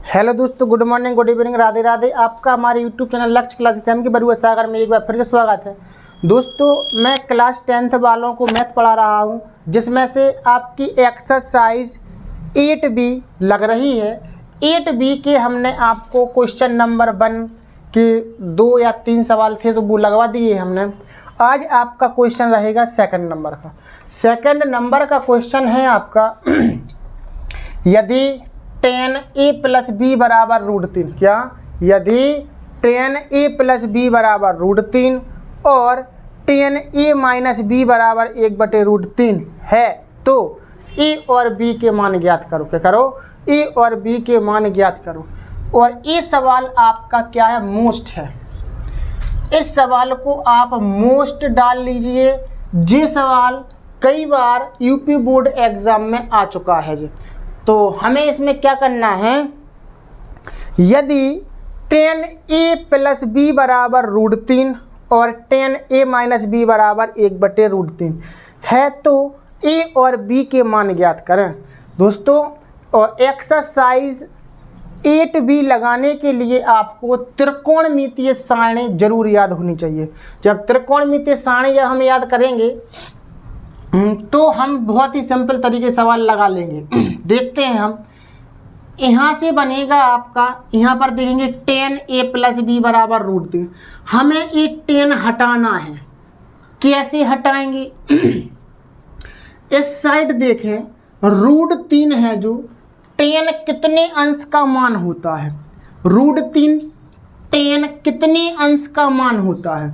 Hello दोस्तों, good morning, good evening, Radhe Radhe. आपका हमारे यूट्यूब चैनल लक्ष्य क्लासेस एम के बरुआ सागर में एक बार फिर से स्वागत है। दोस्तों, मैं क्लास 10th वालों को मैथ पढ़ा रहा हूं, जिसमें से आपकी एक्सरसाइज 8B लग रही है। 8B के हमने आपको क्वेश्चन नंबर 1 के 2 या 3 सवाल थे तो वो लगवा दिए हमने। आज आपका क्वेश्चन रहेगा सेकंड नंबर का। सेकंड नंबर का क्वेश्चन है आपका यदि 10a + b बराबर √3, क्या यदि 10a + b बराबर √3 और 10a - b बराबर 1/√3 है तो a और b के मान ज्ञात करो। क्या करो? a और b के मान ज्ञात करो। और ये सवाल आपका क्या है? मोस्ट है। इस सवाल को आप मोस्ट डाल लीजिए। ये सवाल कई बार यूपी बोर्ड एग्जाम में आ चुका है जी। तो हमें इसमें क्या करना है, यदि 10a + b बराबर √3 और 10a - b बराबर 1/√3 है तो a और b के मान ज्ञात करें। दोस्तों, और एक्सरसाइज 8B लगाने के लिए आपको त्रिकोणमितीय सारणी जरूर याद होनी चाहिए। जब त्रिकोणमितीय सारणी हम याद करेंगे तो हम बहुत ही सिंपल तरीके सवाल लगा लेंगे। देखते हैं हम। यहाँ से बनेगा आपका, यहाँ पर देखेंगे 10a + b बराबर √3। हमें ये 10 हटाना है। कैसे हटाएंगे? इस साइड देखें, √3 है जो 10 कितने अंश का मान होता है? √3 10 कितने अंश का मान होता है?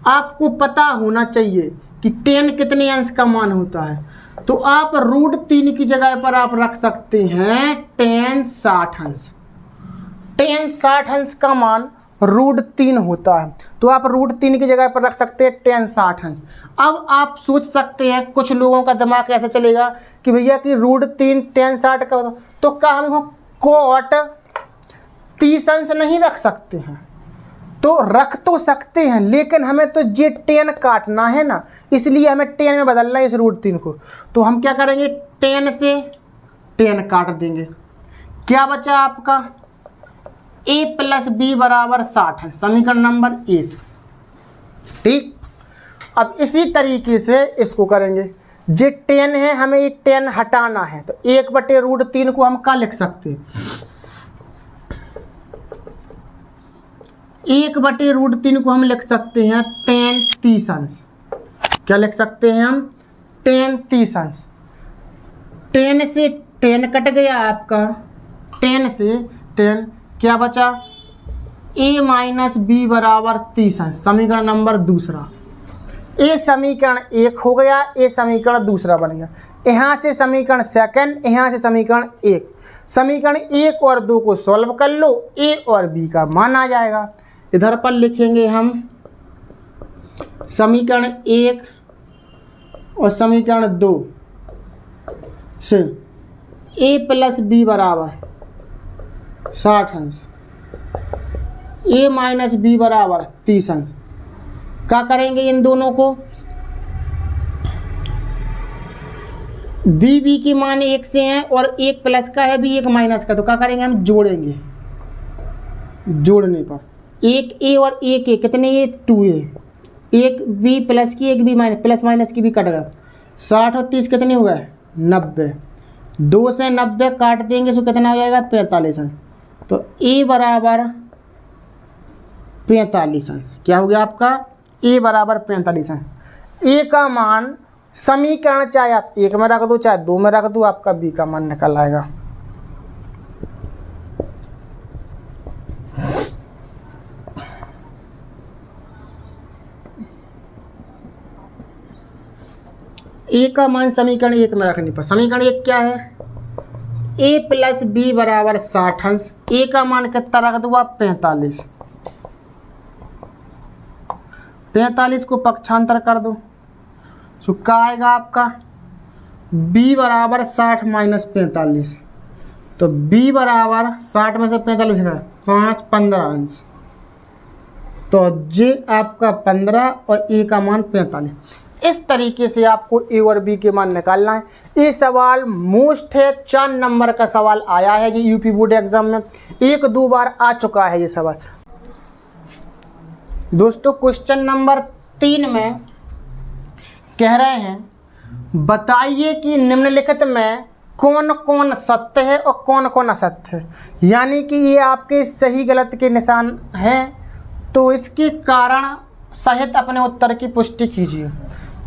आपको पता होना चाहिए कि 10 कितने अंश का मान होता है। तो आप √3 की जगह पर आप रख सकते हैं 10 60 अंश। 10 60 अंश का मान √3 होता है, तो आप √3 की जगह पर रख सकते हैं 10 60 अंश। अब आप सोच सकते हैं, कुछ लोगों का दिमाग ऐसा चलेगा कि भैया कि √3 10 60 का, तो क्या हम कोट 30 अंश नहीं रख सकते हैं? तो रख तो सकते हैं, लेकिन हमें तो ये 10 काटना है ना, इसलिए हमें 10 में बदलना है इस √3 को। तो हम क्या करेंगे, 10 से 10 काट देंगे। क्या बचा आपका? a + b बराबर 60 है, समीकरण नंबर 1। ठीक। अब इसी तरीके से इसको करेंगे। ये 10 है, हमें ये 10 हटाना है, तो 1/√3 को हम क्या लिख सकते हैं? 1/√3 को हम लिख सकते हैं 10 30 अंश। क्या लिख सकते हैं हम? 10 30 अंश। 10 से 10 कट गया आपका, 10 से 10 क्या बचा? a - b बराबर 30 अंश, समीकरण नंबर 2। ये समीकरण 1 हो गया, ये समीकरण 2 बन गया। यहाँ से समीकरण सेकंड, यहाँ से समीकरण 1। समीकरण 1 और 2 को सॉल्व कर लो, a और b का मान आ जाएगा। इधर पर लिखेंगे हम समीकरण 1 और समीकरण 2 से a + b बराबर 60 अंश, a - b बराबर 30 अंश। क्या करेंगे इन दोनों को? b के मान 1 से हैं और 1 प्लस का है, b 1 माइनस का, तो क्या करेंगे हम? जोड़ेंगे। जोड़ने पर 1a और 1a कितने? ये 2a, 1b प्लस की 1b माइनस, प्लस माइनस की भी कट गया। 60 और 30 कितने हो गए? 90। 2 से 90 काट देंगे तो कितना हो जाएगा? 45 अंश। तो a बराबर 45 अंश। क्या हो गया आपका? a बराबर 45 अंश। a का मान समीकरण चाहे आप 1 में रख दो चाहे 2 में रख दो, आपका b का मान निकल आएगा। a का मान समीकरण 1 में रखने पर, समीकरण 1 क्या है? a + b बराबर 60 अंश। a का मान कितना रख दो आप? 45। 45 को पक्षांतर कर दो, तो क्या आएगा आपका? b बराबर 60 - 45। तो b बराबर 60 में से 45 है 5 15 अंश। तो j आपका 15 और a का मान 45। इस तरीके से आपको ए और बी के मान निकालना है। ये सवाल मोस्ट है, 4 नंबर का सवाल आया है ये यूपी बोर्ड एग्जाम में, 1-2 बार आ चुका है ये सवाल। दोस्तों क्वेश्चन नंबर 3 में कह रहे हैं बताइए कि निम्नलिखित में कौन कौन सत्य है और कौन कौन असत्य है, यानी कि ये आपके सही गलत के निशान हैं, तो इसके कारण सहित अपने उत्तर की पुष्टि कीजिए।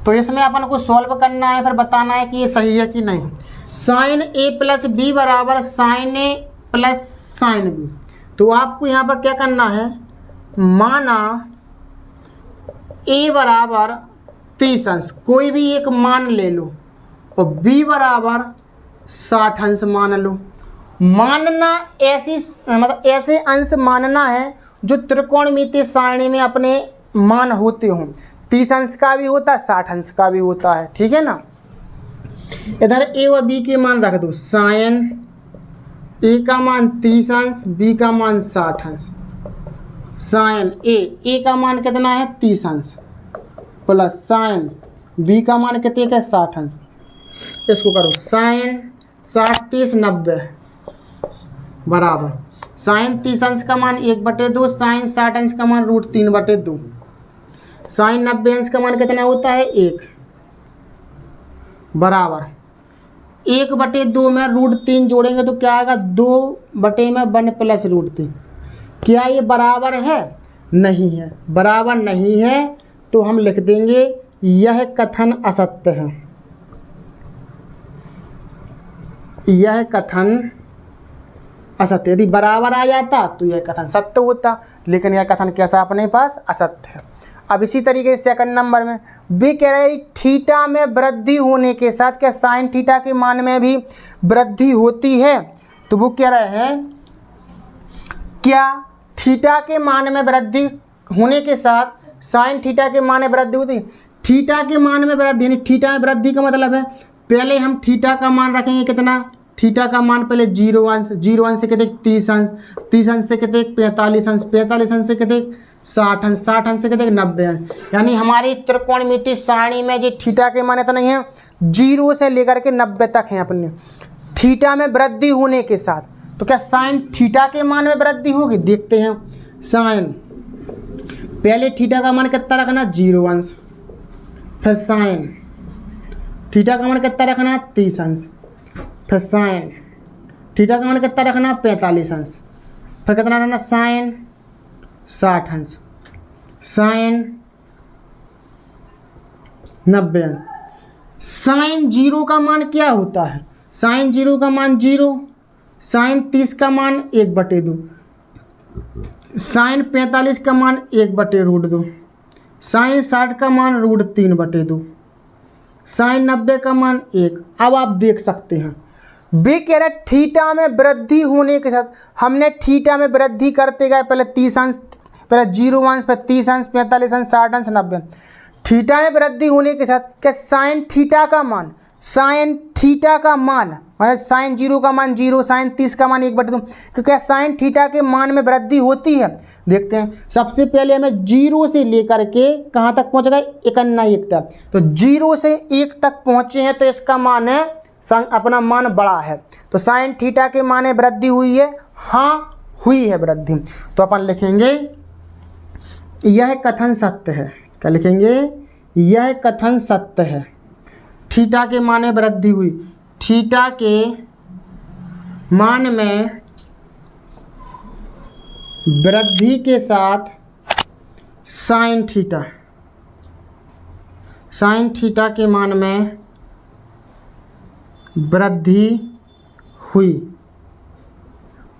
तो इसमें अपन को सॉल्व करना है, फिर बताना है कि ये सही है कि नहीं। साइन ए प्लस बी बराबर साइन ए प्लस साइन बी, तो आपको यहाँ पर क्या करना है, माना ए बराबर 30 अंश, कोई भी एक मान ले लो, और बी बराबर 60 अंश मान लो। मानना ऐसी मतलब ऐसे अंश मानना है जो त्रिकोणमितीय सारणी में अपने मान होते हों। 30 अंश का भी होता है, 60 अंश का भी होता है, ठीक है ना। इधर ए और बी के मान रख दो, साइन ए का मान 30 अंश, बी का मान 60 अंश। साइन ए का मान कितना है 30 अंश, प्लस साइन बी का मान कितने का 60 अंश। इसको करो साइन 60 30 90 बराबर साइन 30 अंश का मान 1/2, साइन 60 अंश का मान √3/2। साइन 90 अंश का मान कितना होता है 1 बराबर 1/2 में √3 जोड़ेंगे तो क्या आएगा 2/1 प्लस √3। क्या ये बराबर है? नहीं है। बराबर नहीं है तो हम लिख देंगे यह कथन असत्य है। यह कथन असत्य। यदि बराबर आ जाता तो यह कथन सत्य होता, लेकिन यह कथन कैसा अपने पास असत्य है। अब इसी तरीके से सेकंड नंबर में भी कह रहे हैं थीटा में वृद्धि होने के साथ क्या साइन थीटा के मान में भी वृद्धि होती है? तो वो कह रहे हैं क्या थीटा के मान में वृद्धि होने के साथ साइन थीटा के मान में वृद्धि होती है? थीटा के मान में वृद्धि यानी थीटा में वृद्धि का मतलब है पहले हम थीटा का मान रखेंगे कितना, थीटा का मान पहले 0 अंश, 0 अंश से कितने 30 अंश, 30 अंश से कितने 45 अंश, 45 अंश से कितने 60 अंश, 60 अंश से कितने 90 अंश। यानी हमारी त्रिकोणमितीय सारणी में जो थीटा के मान इतना ही है 0 से लेकर के 90 तक है अपने थीटा में वृद्धि होने के साथ। तो क्या साइन थीटा के मान में वृद्धि होगी? देखते हैं। साइन पहले थीटा का मान कितना रखना 0 अंश, फिर साइन थीटा का मान कितना रखना 30 अंश, फिर साइन थीटा का मान कितना रखना 45 अंश, फिर कितना रखना साइन 60 अंश, साइन 90 अंश। साइन 0 का मान क्या होता है? साइन 0 का मान 0, साइन 30 का मान 1/2, साइन 45 का मान 1/√2, साइन 60 का मान √3/2, साइन 90 का मान 1। अब आप देख सकते हैं वे कह रहे थीटा में वृद्धि होने के साथ हमने थीटा में वृद्धि करते गए पहले 30 अंश, पहले 0 अंश, फिर 30 अंश, 45 अंश, 60 अंश, 90। थीटा में वृद्धि होने के साथ क्या साइन थीटा का मान, साइन थीटा का मान मतलब साइन 0 का मान 0, साइन 30 का मान 1/2, तो क्या साइन थीटा के मान में वृद्धि होती है? देखते हैं। सबसे पहले हमें 0 से लेकर के कहाँ तक पहुँच गए 1 तक, तो 0 से 1 तक पहुँचे हैं तो इसका मान है अपना मान बड़ा है। तो साइन थीटा के मान में वृद्धि हुई है? हाँ हुई है वृद्धि। तो अपन लिखेंगे यह कथन सत्य है। क्या लिखेंगे? यह कथन सत्य है। थीटा के मान में वृद्धि हुई, थीटा के मान में वृद्धि के साथ साइन थीटा के मान में वृद्धि हुई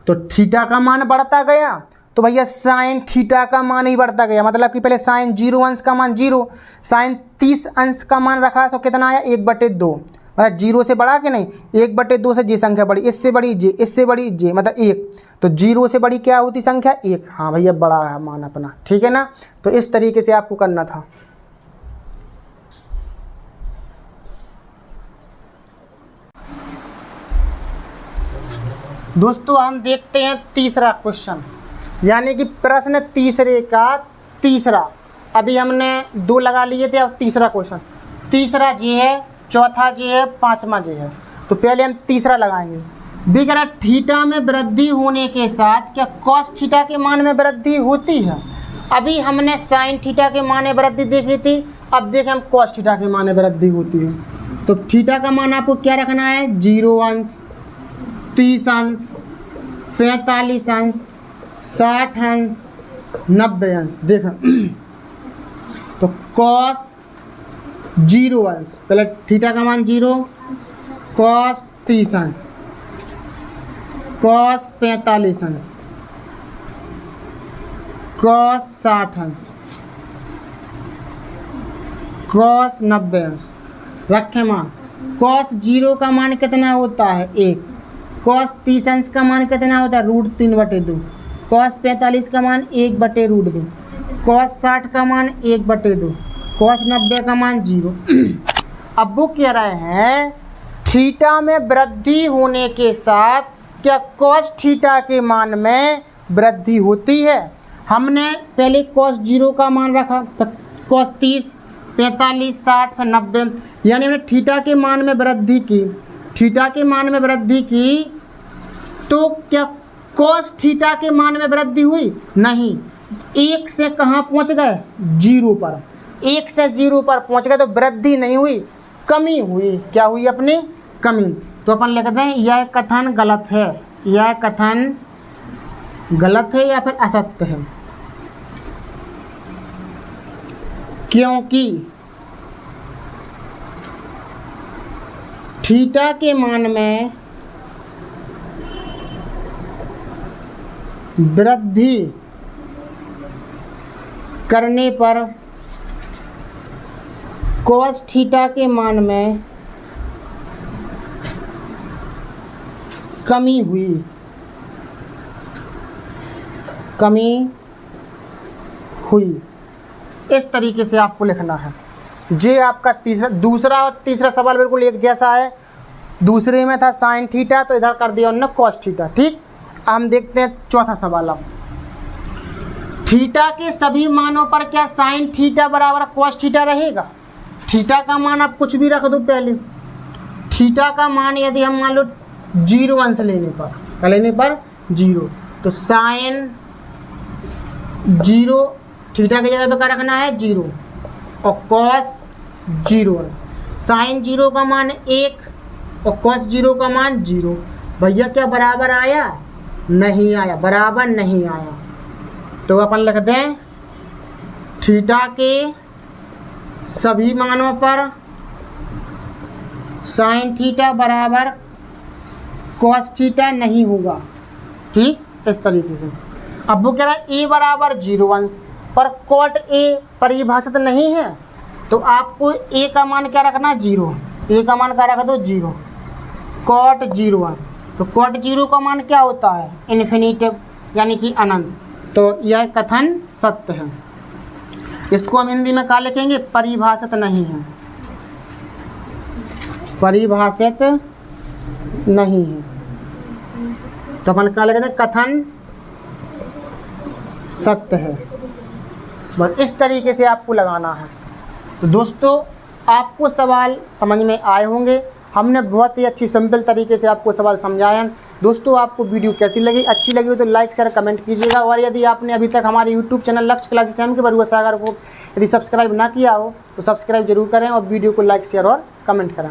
तो थीटा का मान बढ़ता गया, तो भैया साइन थीटा का मान ही बढ़ता गया। मतलब कि पहले साइन 0 अंश का मान 0, साइन 30 अंश का मान रखा तो कितना आया 1/2। मतलब 0 से बढ़ा कि नहीं, 1/2 से जे संख्या बड़ी, इससे बड़ी जे, इससे बड़ी जे, मतलब 1। तो 0 से बड़ी क्या होती संख्या 1। हाँ भैया बड़ा है मान अपना, ठीक है ना। तो इस तरीके से आपको करना था। दोस्तों हम देखते हैं तीसरा क्वेश्चन, यानी कि प्रश्न तीसरे का तीसरा। अभी हमने 2 लगा लिए थे, अब तीसरा क्वेश्चन। तीसरा जे है, चौथा जे है, पांचवा जे है। तो पहले हम तीसरा लगाएंगे। देख रहा थीटा में वृद्धि होने के साथ क्या कॉस थीटा के मान में वृद्धि होती है। अभी हमने साइन थीटा के मान में वृद्धि देखी थी, अब देखें हम कॉस थीटा के मान में वृद्धि होती है। तो थीटा का मान आपको क्या रखना है, 0 अंश, 30 अंश, 45 अंश, 60 अंश, 90 अंश। देखो तो कॉस 0 अंश, पहले थीटा का मान 0, कॉस 30 अंश, कॉस 45 अंश, कॉस 60 अंश, कॉस 90 अंश। रखें मान। कॉस 0 का मान कितना होता है, 1। कॉस 30 अंश का मान कितना होता है, √3/2। कॉस 45 का मान 1/√2। कॉस 60 का मान 1/2। कॉस 90 का मान 0। अब वो कह रहे हैं थीटा में वृद्धि होने के साथ क्या कॉस थीटा के मान में वृद्धि होती है। हमने पहले कॉस 0 का मान रखा, कॉस 30, 45, 60 फिर 90, यानी हमने थीटा के मान में वृद्धि की। थीटा के मान में वृद्धि की तो क्या कॉस थीटा के मान में वृद्धि हुई, नहीं। 1 से कहाँ पहुँच गए, 0 पर। 1 से 0 पर पहुँच गए तो वृद्धि नहीं हुई, कमी हुई। क्या हुई अपनी, कमी। तो अपन लिख दें यह कथन गलत है, यह कथन गलत है या फिर असत्य है, क्योंकि थीटा के मान में वृद्धि करने पर कॉस थीटा के मान में कमी हुई, कमी हुई। इस तरीके से आपको लिखना है। ये आपका दूसरा और तीसरा सवाल बिल्कुल एक जैसा है। दूसरे में था साइन थीटा, तो इधर कर दिया उन्होंने कॉस थीटा। ठीक, हम देखते हैं चौथा सवाल। अब थीटा के सभी मानों पर क्या साइन थीटा बराबर कॉस थीटा रहेगा। थीटा का मान आप कुछ भी रख दो। पहले थीटा का मान यदि हम मान लो 0 अंश लेने पर, क्या लेने पर 0, तो साइन 0 थीटा की जगह पे क्या रखना है, 0, और कॉस 0। साइन 0 का मान 1 और कॉस 0 का मान 0। भैया क्या बराबर आया, नहीं आया, बराबर नहीं आया। तो अपन लिख दें थीटा के सभी मानों पर साइन थीटा बराबर कॉस थीटा नहीं होगा। ठीक, इस तरीके से। अब वो कह रहा है ए बराबर 0 अंश, पर कॉट ए परिभाषित नहीं है, तो आपको ए का मान क्या रखना, 0। ए का मान क्या रखा दो, 0। कॉट 0 अंश, तो कॉट 0 का मान क्या होता है, इन्फिनिटिव, यानी कि अनंत। तो यह कथन सत्य है। इसको हम हिंदी में क्या लिखेंगे, परिभाषित नहीं है, परिभाषित नहीं है। तो अपन क्या लिखते हैं, कथन सत्य है। बस इस तरीके से आपको लगाना है। तो दोस्तों आपको सवाल समझ में आए होंगे। हमने बहुत ही अच्छी सिंपल तरीके से आपको सवाल समझाया। दोस्तों आपको वीडियो कैसी लगी, अच्छी लगी हो तो लाइक शेयर कमेंट कीजिएगा। और यदि आपने अभी तक हमारे यूट्यूब चैनल लक्ष्य क्लासेस एम के बरुआ सागर को यदि सब्सक्राइब ना किया हो तो सब्सक्राइब जरूर करें और वीडियो को लाइक शेयर और कमेंट करें।